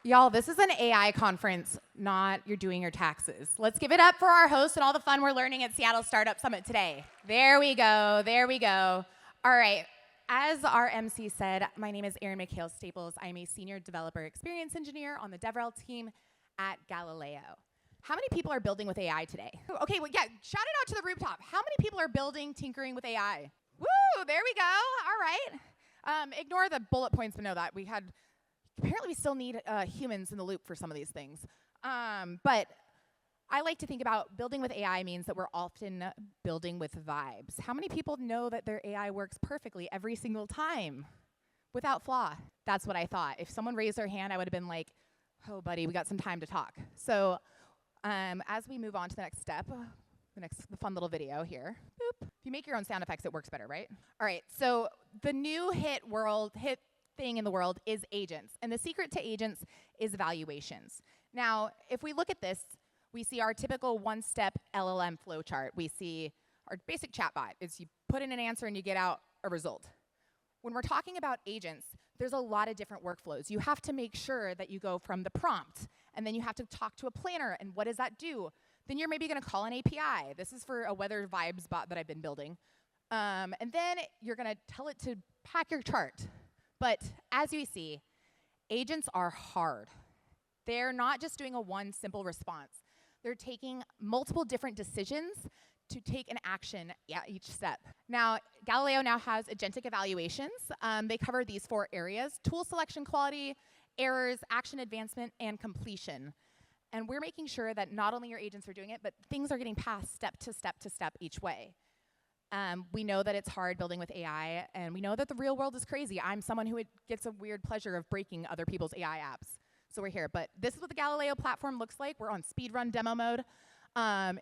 Y'all, this is an AI conference, not you're doing your taxes. Let's give it up for our hosts and all the fun we're learning at Seattle Startup Summit today. There we go, there we go. All right, as our MC said, my name is Erin Mikail Staples. I'm a senior developer experience engineer on the DevRel team at Galileo. How many people are building with AI today? Okay, well, yeah, shout it out to the rooftop. How many people are building, tinkering with AI? Woo, there we go, all right. Ignore the bullet points, but know that apparently we still need humans in the loop for some of these things. But I like to think about building with AI means that we're often building with vibes. How many people know that their AI works perfectly every single time without flaw? That's what I thought. If someone raised their hand, I would have been like, oh, buddy, we got some time to talk. So as we move on to the next step, the fun little video here. Boop. If you make your own sound effects, it works better, right? All right, so the new hit thing in the world is agents. And the secret to agents is evaluations. Now, if we look at this, we see our typical one-step LLM flowchart. We see our basic chatbot is you put in an answer and you get out a result. When we're talking about agents, there's a lot of different workflows. You have to make sure that you go from the prompt, and then you have to talk to a planner, and what does that do? Then you're maybe gonna call an API. This is for a weather vibes bot that I've been building. And then you're gonna tell it to pack your chart. But as you see, agents are hard. They're not just doing a one simple response. They're taking multiple different decisions to take an action at each step. Now, Galileo now has agentic evaluations. They cover these 4 areas: tool selection quality, errors, action advancement, and completion. And we're making sure that not only your agents are doing it, but things are getting passed step to step to step each way. We know that it's hard building with AI, and we know that the real world is crazy. I'm someone who gets a weird pleasure of breaking other people's AI apps. So we're here. But this is what the Galileo platform looks like. We're on speedrun demo mode.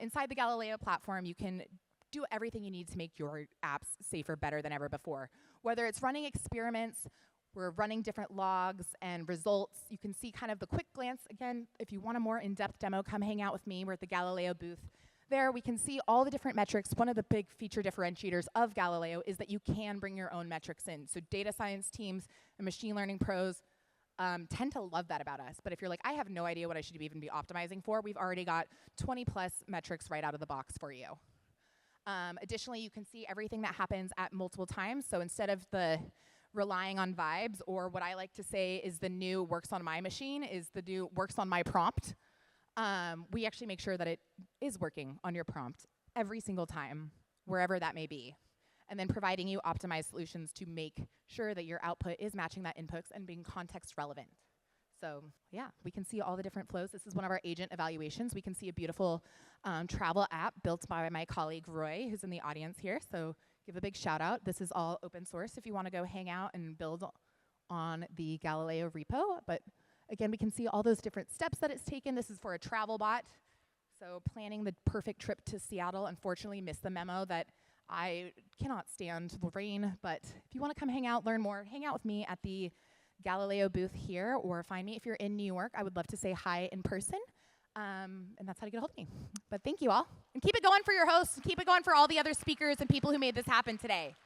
Inside the Galileo platform, you can do everything you need to make your apps safer, better than ever before. Whether it's running experiments, we're running different logs and results. You can see kind of the quick glance. Again, if you want a more in-depth demo, come hang out with me. We're at the Galileo booth. There, we can see all the different metrics. One of the big feature differentiators of Galileo is that you can bring your own metrics in. So data science teams and machine learning pros tend to love that about us. But if you're like, I have no idea what I should even be optimizing for, we've already got 20 plus metrics right out of the box for you. Additionally, you can see everything that happens at multiple times. So instead of the relying on vibes, or what I like to say is the new works on my machine is the new works on my prompt, we actually make sure that it is working on your prompt every single time, wherever that may be. And then providing you optimized solutions to make sure that your output is matching that inputs and being context relevant. So yeah, we can see all the different flows. This is one of our agent evaluations. We can see a beautiful travel app built by my colleague Roy, who's in the audience here. So give a big shout out. This is all open source if you want to go hang out and build on the Galileo repo. But again, we can see all those different steps that it's taken. This is for a travel bot. So planning the perfect trip to Seattle. Unfortunately, missed the memo that I cannot stand the rain. But if you want to come hang out, learn more, hang out with me at the Galileo booth here, or find me if you're in New York. I would love to say hi in person. And that's how to get a hold of me. But thank you all. And keep it going for your hosts. Keep it going for all the other speakers and people who made this happen today.